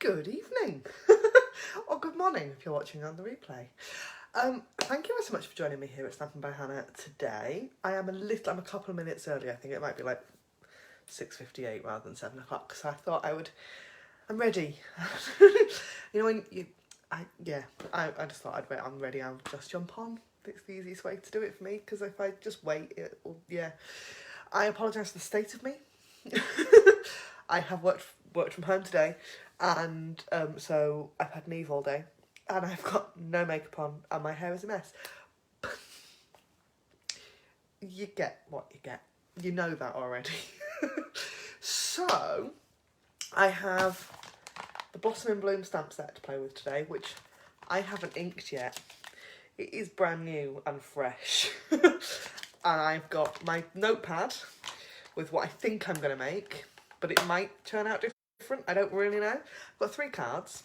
Good evening, or good morning if you're watching on the replay. Thank you so much for joining me here at Stampin' by Hannah today. I'm a couple of minutes early. I think it might be like 6:58 rather than 7 o'clock, so I thought I'm ready. You know, I just thought I'd wait. I'm ready, I'll just jump on. It's the easiest way to do it for me, because if I just wait, I apologise for the state of me. I have worked from home today, and so I've had Neve all day, and I've got no makeup on, and my hair is a mess. You get what you get. You know that already. So, I have the Blossom in Bloom stamp set to play with today, which I haven't inked yet. It is brand new and fresh. And I've got my notepad with what I think I'm going to make, but it might turn out different. I don't really know. I've got 3 cards.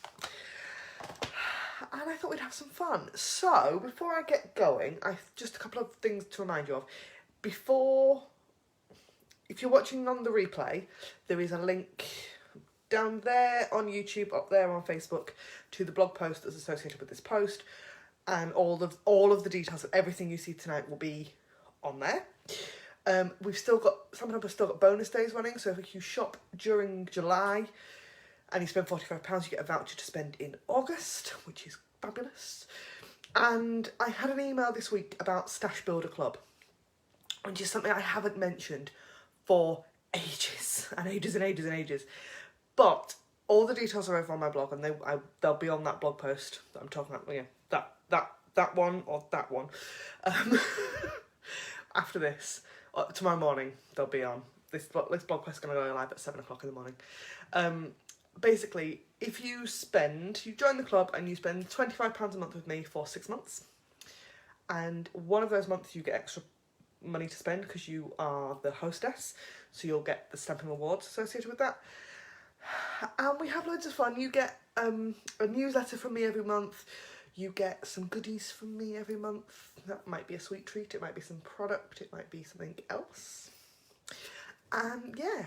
And I thought we'd have some fun. So, before I get going, just a couple of things to remind you of. If you're watching on the replay, there is a link down there on YouTube, up there on Facebook, to the blog post that's associated with this post. And all of the details of everything you see tonight will be on there. We've still got, Stampin' Up has still got bonus days running, so if you shop during July and you spend £45, you get a voucher to spend in August, which is fabulous. And I had an email this week about Stash Builder Club, which is something I haven't mentioned for ages and ages and ages and ages. But all the details are over on my blog, and they'll be on that blog post that I'm talking about. Yeah, that one or that one. After this, tomorrow morning, they'll be on. This blog post is going to go live at 7 o'clock in the morning. Basically, if you join the club and you spend £25 a month with me for 6 months, and one of those months you get extra money to spend because you are the hostess, so you'll get the Stampin' Rewards associated with that. And we have loads of fun. You get a newsletter from me every month. You get some goodies from me every month. That might be a sweet treat, it might be some product, it might be something else. And yeah,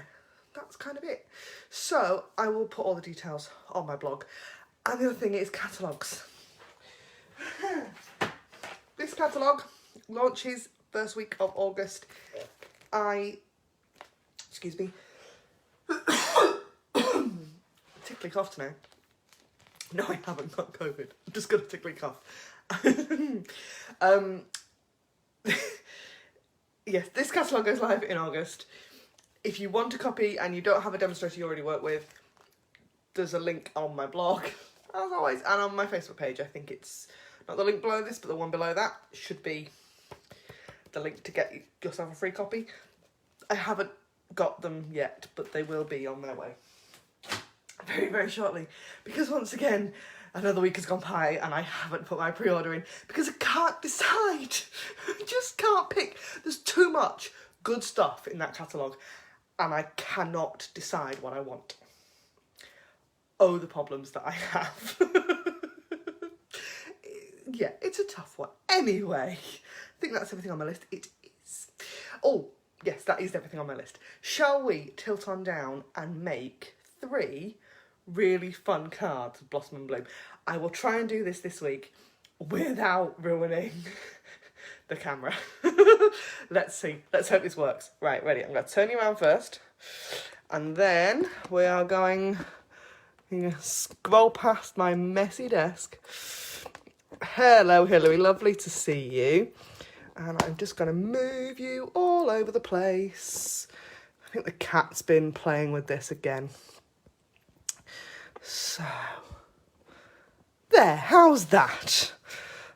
that's kind of it. So I will put all the details on my blog. And the other thing is catalogues. This catalogue launches first week of August. Excuse me. Tickly cough today. No, I haven't got COVID. I'm just got a tickly cough. Yes, this catalogue goes live in August. If you want a copy and you don't have a demonstrator you already work with, there's a link on my blog, as always, and on my Facebook page. I think it's not the link below this, but the one below that should be the link to get yourself a free copy. I haven't got them yet, but they will be on their way very, very shortly, because once again, another week has gone by and I haven't put my pre-order in because I can't decide. I just can't pick. There's too much good stuff in that catalogue and I cannot decide what I want. Oh, the problems that I have. Yeah, it's a tough one. Anyway, I think that's everything on my list. It is. Oh, yes, that is everything on my list. Shall we tilt on down and make 3 really fun cards of Blossom and Bloom? I will try and do this week without ruining the camera. Let's see. Let's hope this works. Right, ready. I'm going to turn you around first. And then we are going to scroll past my messy desk. Hello, Hilary. Lovely to see you. And I'm just going to move you all over the place. I think the cat's been playing with this again. So, there, how's that?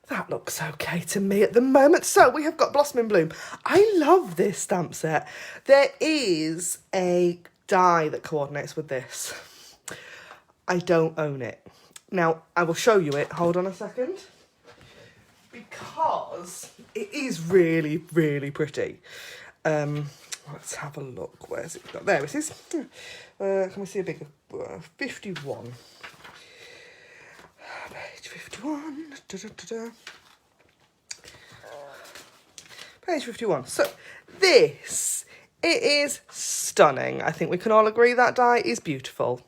That looks okay to me at the moment. So, we have got Blossom in Bloom. I love this stamp set. There is a die that coordinates with this. I don't own it. Now, I will show you it. Hold on a second. Because it is really, really pretty. Let's have a look. Where's it got? There it is. Can we see a bigger? 51. Page 51. Page 51. So this, it is stunning. I think we can all agree that die is beautiful.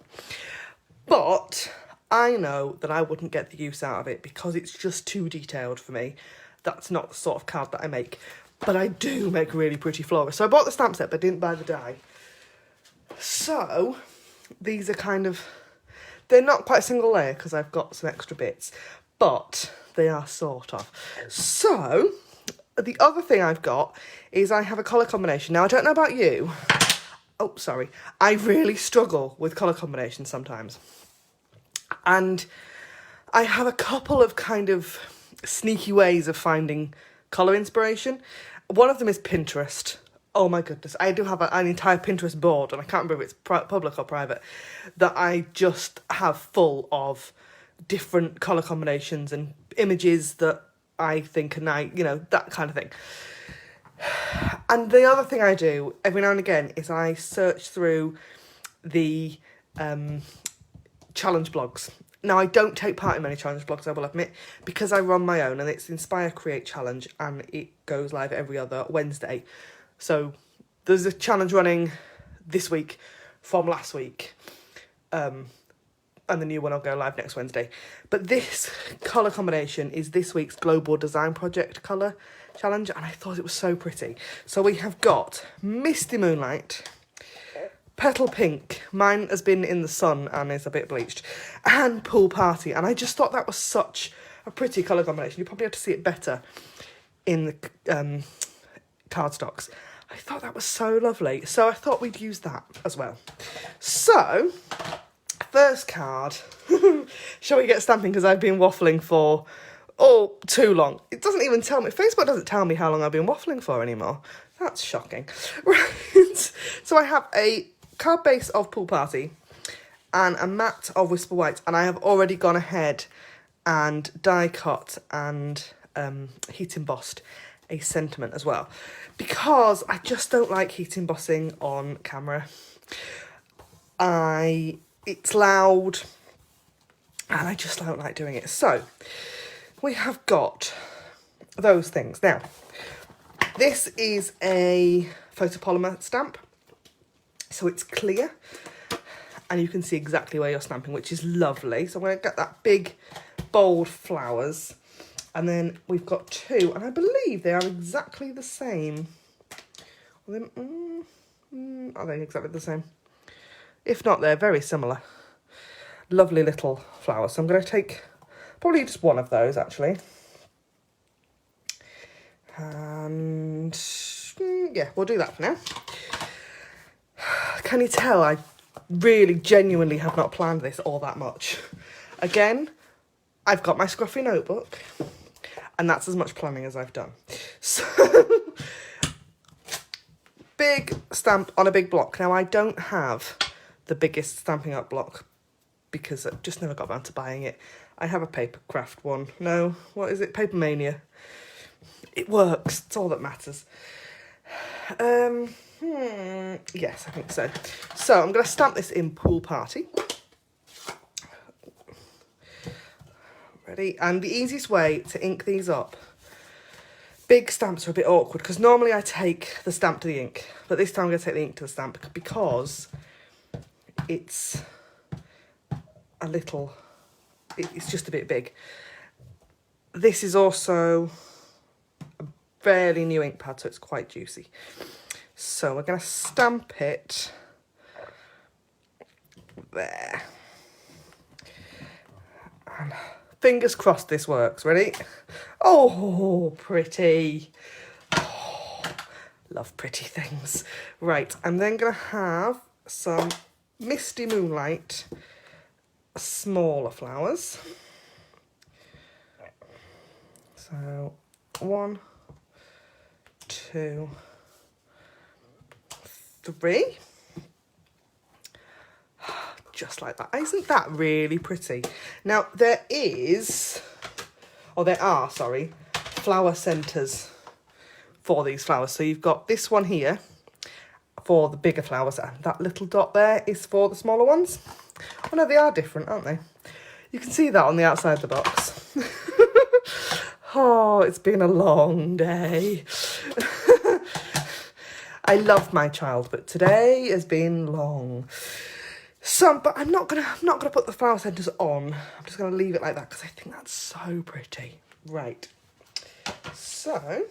But I know that I wouldn't get the use out of it because it's just too detailed for me. That's not the sort of card that I make. But I do make really pretty flowers. So I bought the stamp set, but didn't buy the die. So these are kind of, they're not quite a single layer because I've got some extra bits, but they are sort of. So the other thing I've got is I have a colour combination. Now, I don't know about you. Oh, sorry. I really struggle with colour combinations sometimes. And I have a couple of kind of sneaky ways of finding colour inspiration. One of them is Pinterest. Oh my goodness, I do have an entire Pinterest board, and I can't remember if it's public or private, that I just have full of different colour combinations and images that I think are nice, you know, that kind of thing. And the other thing I do every now and again is I search through the challenge blogs. Now, I don't take part in many challenge blogs, I will admit, because I run my own, and it's Inspire Create Challenge, and it goes live every other Wednesday. So there's a challenge running this week from last week, and the new one will go live next Wednesday. But this colour combination is this week's Global Design Project colour challenge, and I thought it was so pretty. So we have got Misty Moonlight, Petal Pink, mine has been in the sun and is a bit bleached, and Pool Party. And I just thought that was such a pretty colour combination. You probably have to see it better in the cardstocks. I thought that was so lovely. So I thought we'd use that as well. So, first card. Shall we get stamping? Because I've been waffling for, too long. It doesn't even tell me. Facebook doesn't tell me how long I've been waffling for anymore. That's shocking. Right. So I have a card base of Pool Party and a mat of Whisper White, and I have already gone ahead and die cut and heat embossed a sentiment as well, because I just don't like heat embossing on camera. It's loud and I just don't like doing it. So we have got those things. Now, this is a photopolymer stamp, so it's clear and you can see exactly where you're stamping, which is lovely. So I'm going to get that big bold flowers, and then we've got two, and I believe they are exactly the same. Are they exactly the same? If not, they're very similar. Lovely little flowers. So I'm going to take probably just one of those, actually. And yeah, we'll do that for now. Can you tell I really genuinely have not planned this all that much? Again, I've got my scruffy notebook, and that's as much planning as I've done. So, big stamp on a big block. Now, I don't have the biggest Stampin' Up block because I just never got around to buying it. I have a paper craft one. No, what is it? Paper Mania. It works. It's all that matters. Yes, I think so. So I'm going to stamp this in Pool Party. Ready? And the easiest way to ink these up, big stamps are a bit awkward because normally I take the stamp to the ink, but this time I'm going to take the ink to the stamp because it's a little, it's just a bit big. This is also a fairly new ink pad, so it's quite juicy. So we're going to stamp it there. And fingers crossed this works. Ready? Oh, pretty. Oh, love pretty things. Right, I'm then going to have some Misty Moonlight smaller flowers. So 1, 2, 3. Just like that. Isn't that really pretty? Now, there are, flower centres for these flowers. So you've got this one here for the bigger flowers, and that little dot there is for the smaller ones. Oh no, they are different, aren't they? You can see that on the outside of the box. Oh, it's been a long day. I love my child, but today has been long. But I'm not gonna put the flower centres on. I'm just gonna leave it like that because I think that's so pretty. Right. So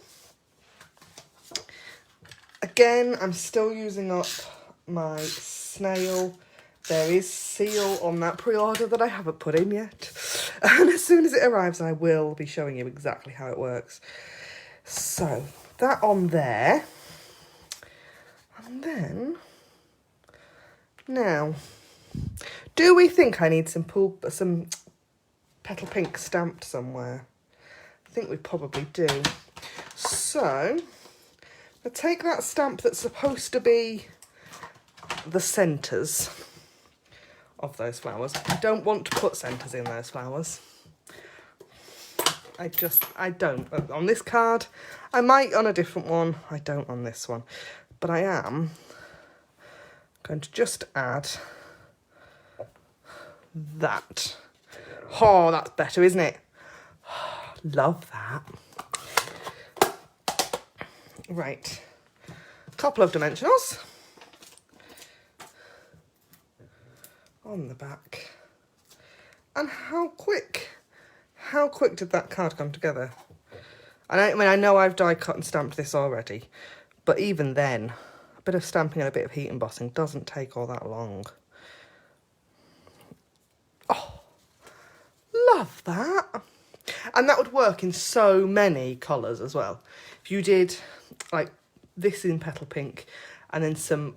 again, I'm still using up my snail. There is seal on that pre-order that I haven't put in yet. And as soon as it arrives, I will be showing you exactly how it works. So that on there. And then, now, do we think I need some petal pink stamped somewhere? I think we probably do. So, I take that stamp that's supposed to be the centres of those flowers. I don't want to put centres in those flowers. I don't. On this card, I might on a different one. I don't on this one. But I am going to just add that. Oh, that's better, isn't it? Love that. Right. Couple of dimensionals on the back. And how quick did that card come together? I mean, I know I've die cut and stamped this already, but even then, a bit of stamping and a bit of heat embossing doesn't take all that long. Oh, love that. And that would work in so many colours as well. If you did like this in petal pink and then some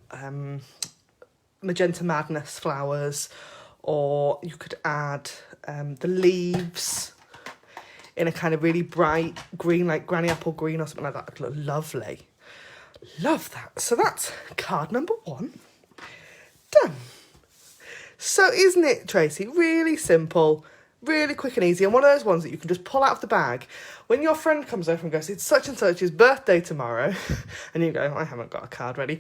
Magenta Madness flowers, or you could add the leaves in a kind of really bright green, like granny apple green or something like that. It would look lovely. Love that. So that's card number 1. Done. So isn't it, Tracy? Really simple, really quick and easy, and one of those ones that you can just pull out of the bag when your friend comes over and goes, it's such and such's birthday tomorrow, and you go, I haven't got a card ready.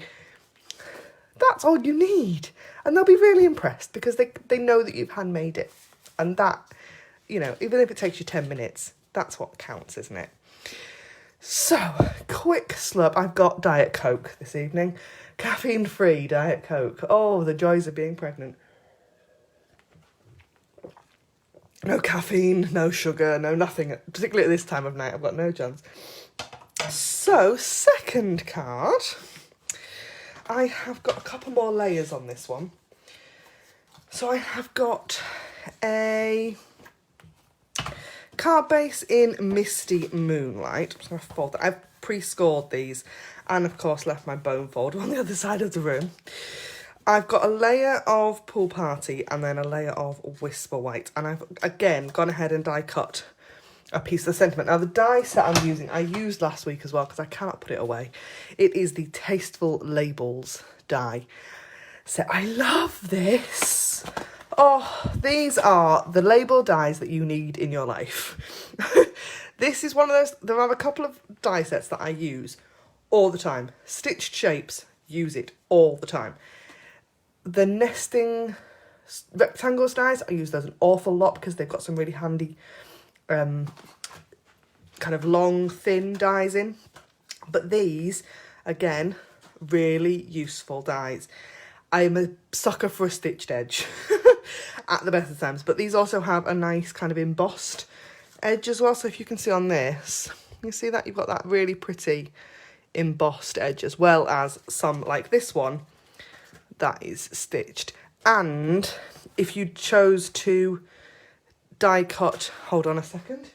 That's all you need. And they'll be really impressed because they know that you've handmade it. And that, you know, even if it takes you 10 minutes, that's what counts, isn't it? So, quick slurp. I've got Diet Coke this evening. Caffeine-free Diet Coke. Oh, the joys of being pregnant. No caffeine, no sugar, no nothing. Particularly at this time of night, I've got no chance. So, second card. I have got a couple more layers on this one. So I have got a card base in Misty Moonlight. I'm just going to fold that. I've pre-scored these and of course left my bone folder on the other side of the room. I've got a layer of Pool Party and then a layer of Whisper White. And I've again gone ahead and die cut a piece of the sentiment. Now the die set I'm using, I used last week as well because I cannot put it away. It is the Tasteful Labels die set. I love this. Oh, these are the label dies that you need in your life. This is one of those, there are a couple of die sets that I use all the time. Stitched Shapes, use it all the time. The nesting rectangles dies, I use those an awful lot because they've got some really handy kind of long, thin dies in. But these, again, really useful dies. I'm a sucker for a stitched edge at the best of times. But these also have a nice kind of embossed edge as well. So if you can see on this, you see that you've got that really pretty embossed edge, as well as some like this one that is stitched. And if you chose to die cut, hold on a second,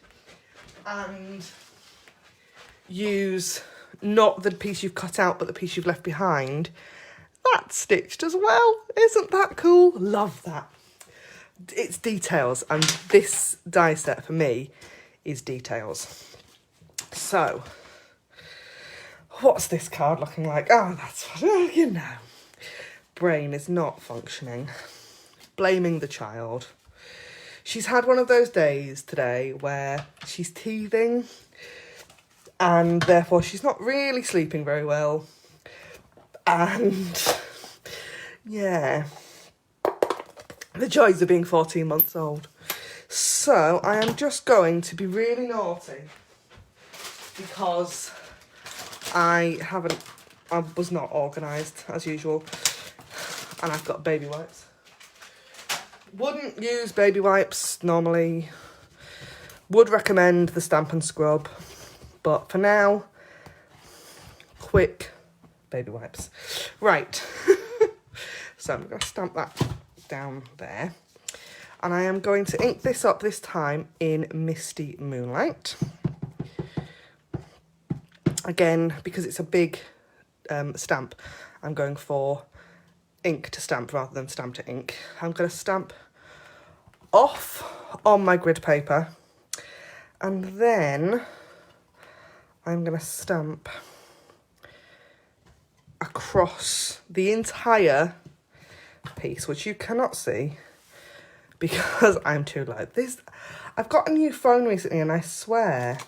and use not the piece you've cut out but the piece you've left behind, that's stitched as well. Isn't that cool? Love that. It's details, and this die set for me is details. So what's this card looking like? Oh, that's what, you know, brain is not functioning. Blaming the child. She's had one of those days today where she's teething and therefore she's not really sleeping very well. And yeah, the joys of being 14 months old. So I am just going to be really naughty because I was not organised as usual, and I've got baby wipes. Wouldn't use baby wipes normally. Would recommend the Stamp and Scrub, but for now, quick baby wipes. Right, so I'm going to stamp that down there. And I am going to ink this up this time in Misty Moonlight. Again, because it's a big stamp, I'm going for ink to stamp rather than stamp to ink. I'm going to stamp off on my grid paper, and then I'm going to stamp across the entire piece, which you cannot see because I'm too low. I've got a new phone recently, and I swear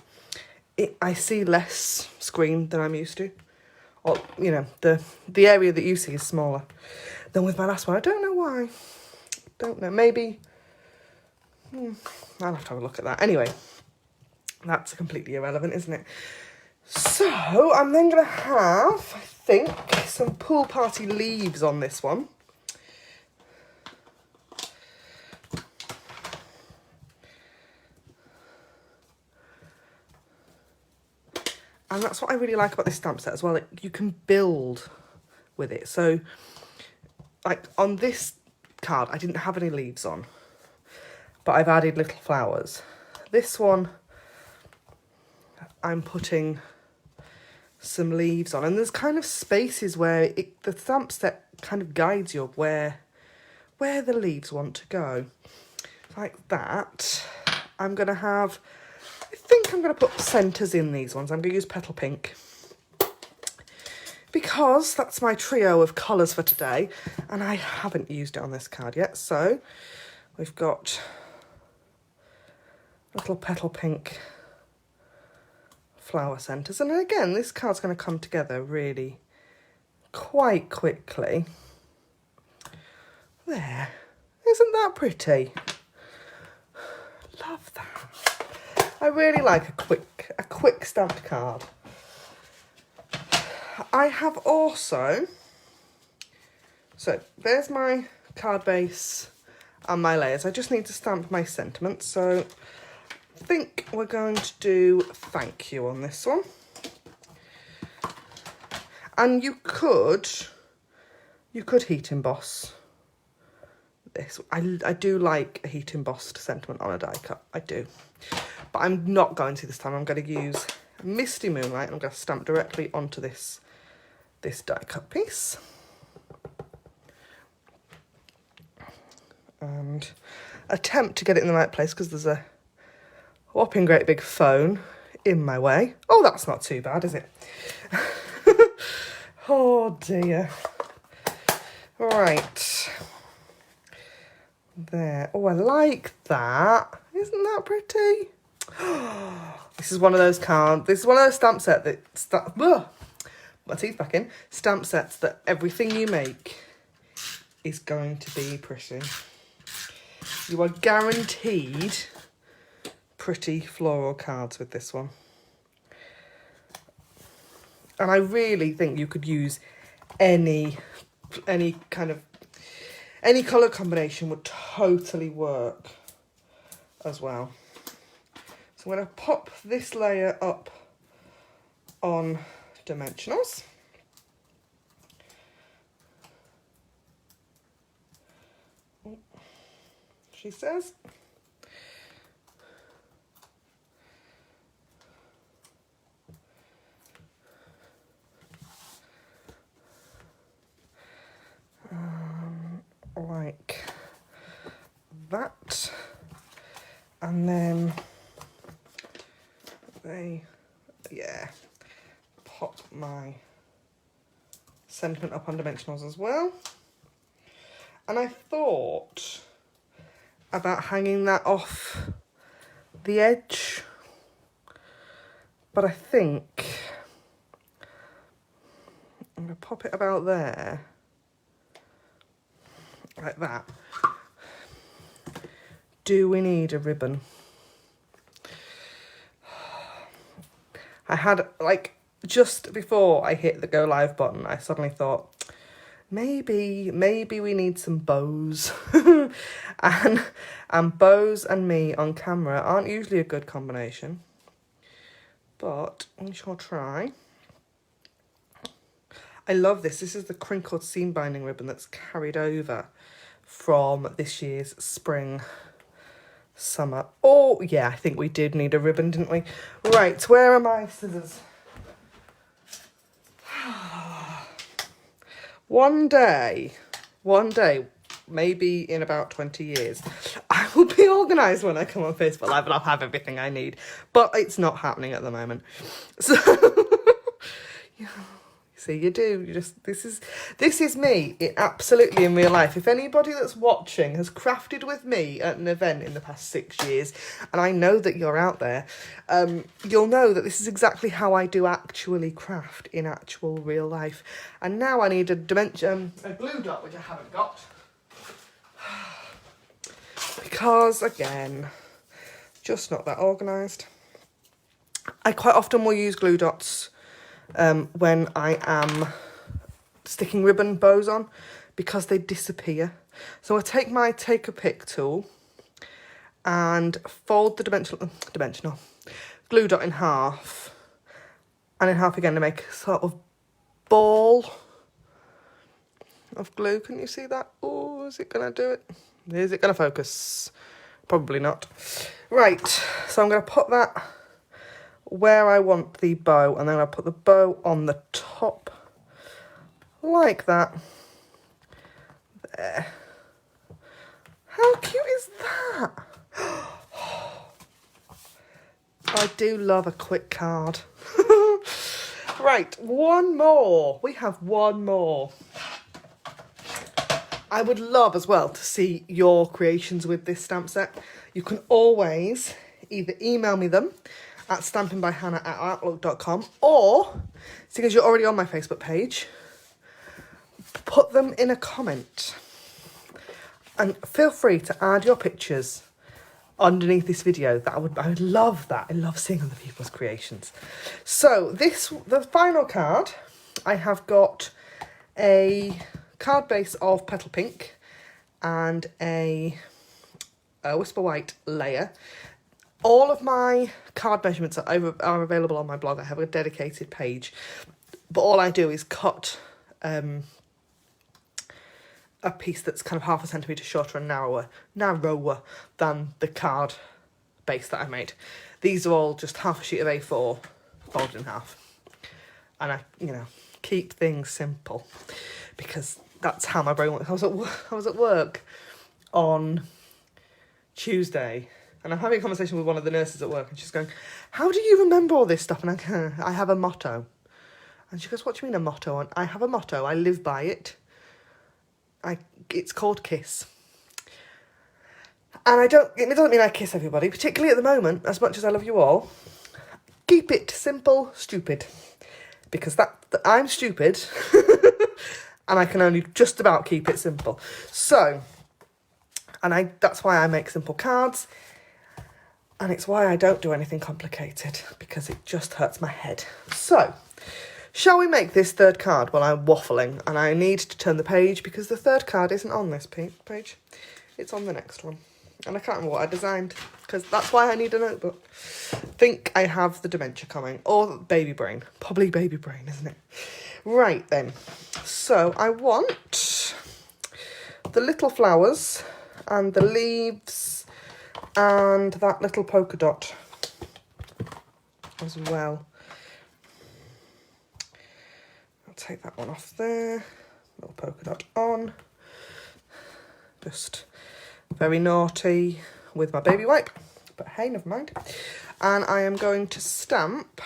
I see less screen than I'm used to. Or, you know, the area that you see is smaller than with my last one. I don't know why. Don't know. Maybe I'll have to have a look at that. Anyway, that's completely irrelevant, isn't it? So I'm then going to have, I think, some pool party leaves on this one. And that's what I really like about this stamp set as well. You can build with it. So, like on this card, I didn't have any leaves on, but I've added little flowers. This one, I'm putting some leaves on, and there's kind of spaces where the stamp set kind of guides you where the leaves want to go. Like that. I'm going to have, I think I'm going to put centres in these ones. I'm going to use Petal Pink, because that's my trio of colours for today, and I haven't used it on this card yet. So we've got little Petal Pink flower centres, and again, this card's going to come together really quite quickly. There, isn't that pretty? Love that. I really like a quick stamped card. I have also, so there's my card base and my layers. I just need to stamp my sentiments. So I think we're going to do thank you on this one. And you could heat emboss this. I do like a heat embossed sentiment on a die cut. I do. But I'm not going to this time. I'm going to use Misty Moonlight, and I'm going to stamp directly onto this die cut piece. And attempt to get it in the right place, because there's a whopping great big phone in my way. Oh, that's not too bad, is it? Oh dear. Right. There. Oh, I like that. Isn't that pretty? This is one of those cards. This is one of those stamp sets that my teeth back in. Stamp sets that everything you make is going to be pretty. You are guaranteed pretty floral cards with this one. And I really think you could use any colour combination would totally work as well. So I'm going to pop this layer up on dimensionals. She says. Like that, and then pop my sentiment up on dimensionals as well. And I thought about hanging that off the edge, but I think I'm going to pop it about there, like that. Do we need a ribbon? I had, like, just before I hit the go live button, I suddenly thought, maybe we need some bows. And bows and me on camera aren't usually a good combination, but we shall try. I love this. This is the crinkled seam binding ribbon that's carried over from this year's spring summer. Oh yeah, I think we did need a ribbon, didn't we? Right, where are my scissors? One day, maybe in about 20 years, I will be organised when I come on Facebook Live and I'll have everything I need. But it's not happening at the moment. So, see, you do. You just, this is me, absolutely in real life. If anybody that's watching has crafted with me at an event in the past 6 years, and I know that you're out there, you'll know that this is exactly how I do actually craft in actual real life. And now I need a glue dot, which I haven't got. Because, again, just not that organised. I quite often will use glue dots when I am sticking ribbon bows on, because they disappear. So I take my take a pick tool and fold the dimensional glue dot in half, and in half again to make a sort of ball of glue. Can you see that? Oh, is it gonna do it? Is it gonna focus? Probably not. Right, so I'm gonna put that where I want the bow, and then I'll put the bow on the top like that. There. How cute is that? I do love a quick card. Right, one more. We have one more. I would love as well to see your creations with this stamp set. You can always either email me them at stampinbyhannah@outlook.com, or, because you're already on my Facebook page, put them in a comment. And feel free to add your pictures underneath this video. I would love that. I love seeing other people's creations. So the final card, I have got a card base of Petal Pink and a Whisper White layer. All of my card measurements are available on my blog. I have a dedicated page, but all I do is cut a piece that's kind of 0.5 centimetre shorter and narrower than the card base that I made. These are all just half a sheet of A4 folded in half, and I, keep things simple, because that's how my brain works. I was at work on Tuesday, and I'm having a conversation with one of the nurses at work, and she's going, "How do you remember all this stuff?" And I have a motto. And she goes, "What do you mean a motto?" And I have a motto. I live by it. It's called KISS. And it doesn't mean I kiss everybody, particularly at the moment, as much as I love you all. Keep it simple, stupid. Because I'm stupid, and I can only just about keep it simple. So, that's why I make simple cards, and it's why I don't do anything complicated, because it just hurts my head. So, shall we make this third card? Well, I'm waffling, and I need to turn the page, because the third card isn't on this page. It's on the next one. And I can't remember what I designed, because that's why I need a notebook. I think I have the dementia coming, or baby brain. Probably baby brain, isn't it? Right then. So I want the little flowers and the leaves and that little polka dot as well. I'll take that one off there. Little polka dot on. Just very naughty with my baby wipe, but hey, never mind. And I am going to stamp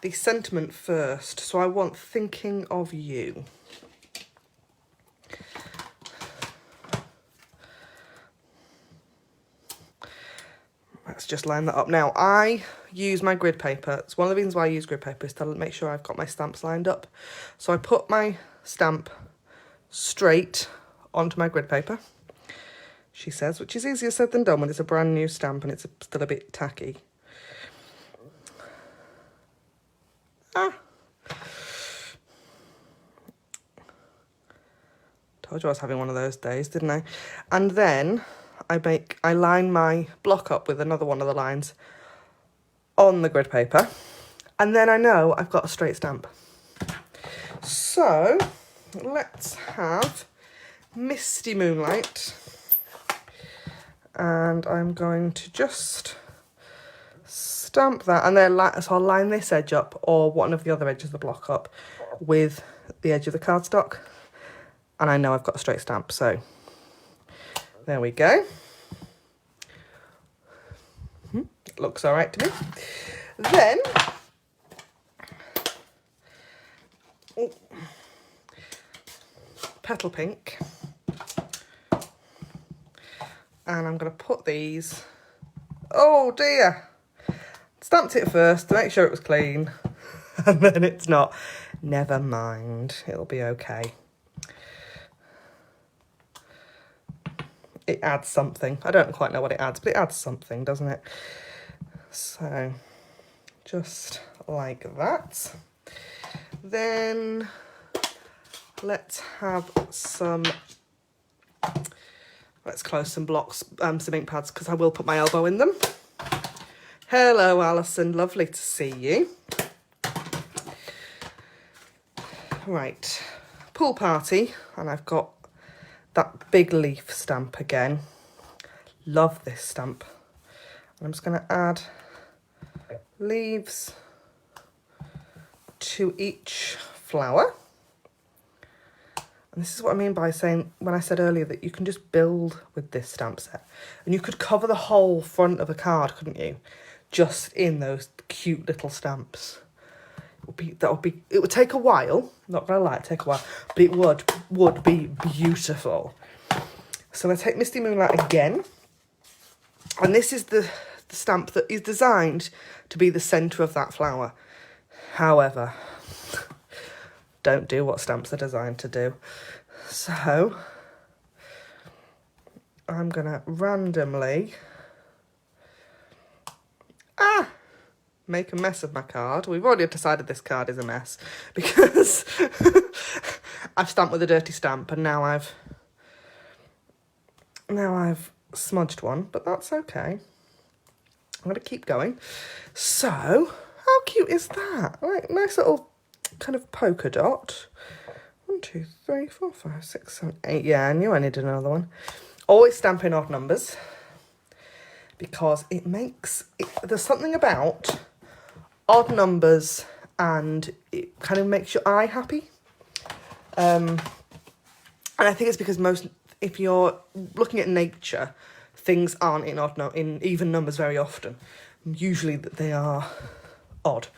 the sentiment first. So I want "thinking of you." Let's just line that up. Now, I use my grid paper. It's one of the reasons why I use grid paper, is to make sure I've got my stamps lined up. So I put my stamp straight onto my grid paper, she says, which is easier said than done when it's a brand new stamp and it's still a bit tacky. Told you I was having one of those days, didn't I? And then I line my block up with another one of the lines on the grid paper. And then I know I've got a straight stamp. So let's have Misty Moonlight. And I'm going to just stamp that, and then so I'll line this edge up, or one of the other edges of the block up, with the edge of the cardstock, and I know I've got a straight stamp. So there we go. It looks all right to me. Then Petal Pink, and I'm going to put these. Oh dear. Stamped it first to make sure it was clean, and then it's not. Never mind, it'll be okay. It adds something. I don't quite know what it adds, but it adds something, doesn't it? So, just like that. Then, let's have some... Let's close some blocks, some ink pads, because I will put my elbow in them. Hello, Alison. Lovely to see you. Right. Pool Party. And I've got that big leaf stamp again. Love this stamp. And I'm just going to add leaves to each flower. And this is what I mean by saying, when I said earlier that you can just build with this stamp set. And you could cover the whole front of a card, couldn't you? Just in those cute little stamps. It would take a while, not gonna lie, it'd take a while, but it would be beautiful. So I take Misty Moonlight again, and this is the stamp that is designed to be the centre of that flower. However, don't do what stamps are designed to do. So I'm gonna randomly make a mess of my card. We've already decided this card is a mess because I've stamped with a dirty stamp, and now I've smudged one, but that's okay. I'm going to keep going. So, how cute is that? Like, nice little kind of polka dot. 1, 2, 3, 4, 5, 6, 7, 8. Yeah, I knew I needed another one. Always stamp in odd numbers, because there's something about odd numbers, and it kind of makes your eye happy. And I think it's because if you're looking at nature, things aren't in even numbers very often. Usually they are odd.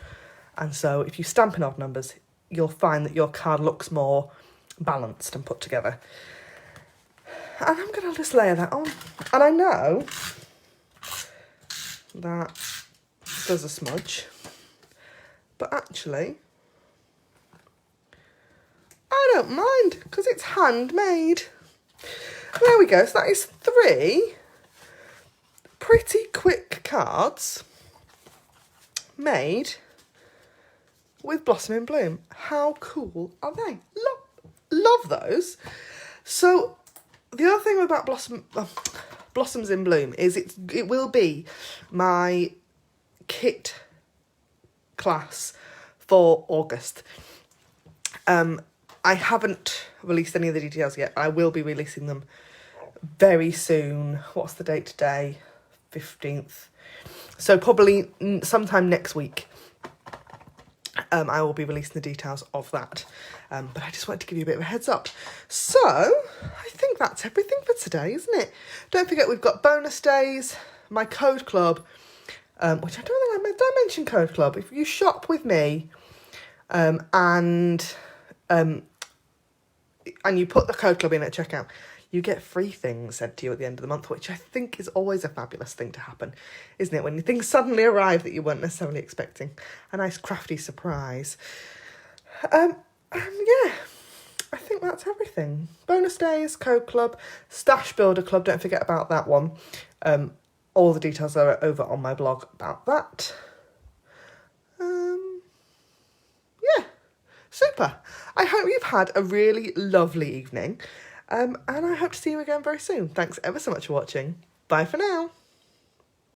And so if you stamp in odd numbers, you'll find that your card looks more balanced and put together. And I'm going to just layer that on. And I know that there's a smudge, but actually I don't mind, because it's handmade. There we go. So that is 3 pretty quick cards made with Blossom in Bloom. How cool are they? Love those. So the other thing about Blossoms in Bloom is it will be my kit class for August. I haven't released any of the details yet. I will be releasing them very soon. What's the date today? 15th. So probably sometime next week. I will be releasing the details of that. But I just wanted to give you a bit of a heads up. So, I think that's everything for today, isn't it? Don't forget, we've got bonus days, my code club, which I don't think I mention code club. If you shop with me, and you put the code club in at checkout, you get free things sent to you at the end of the month, which I think is always a fabulous thing to happen, isn't it? When things suddenly arrive that you weren't necessarily expecting. A nice crafty surprise. And yeah, I think that's everything. Bonus days, code club, stash builder club, don't forget about that one. All the details are over on my blog about that. Yeah, super. I hope you've had a really lovely evening. And I hope to see you again very soon. Thanks ever so much for watching. Bye for now.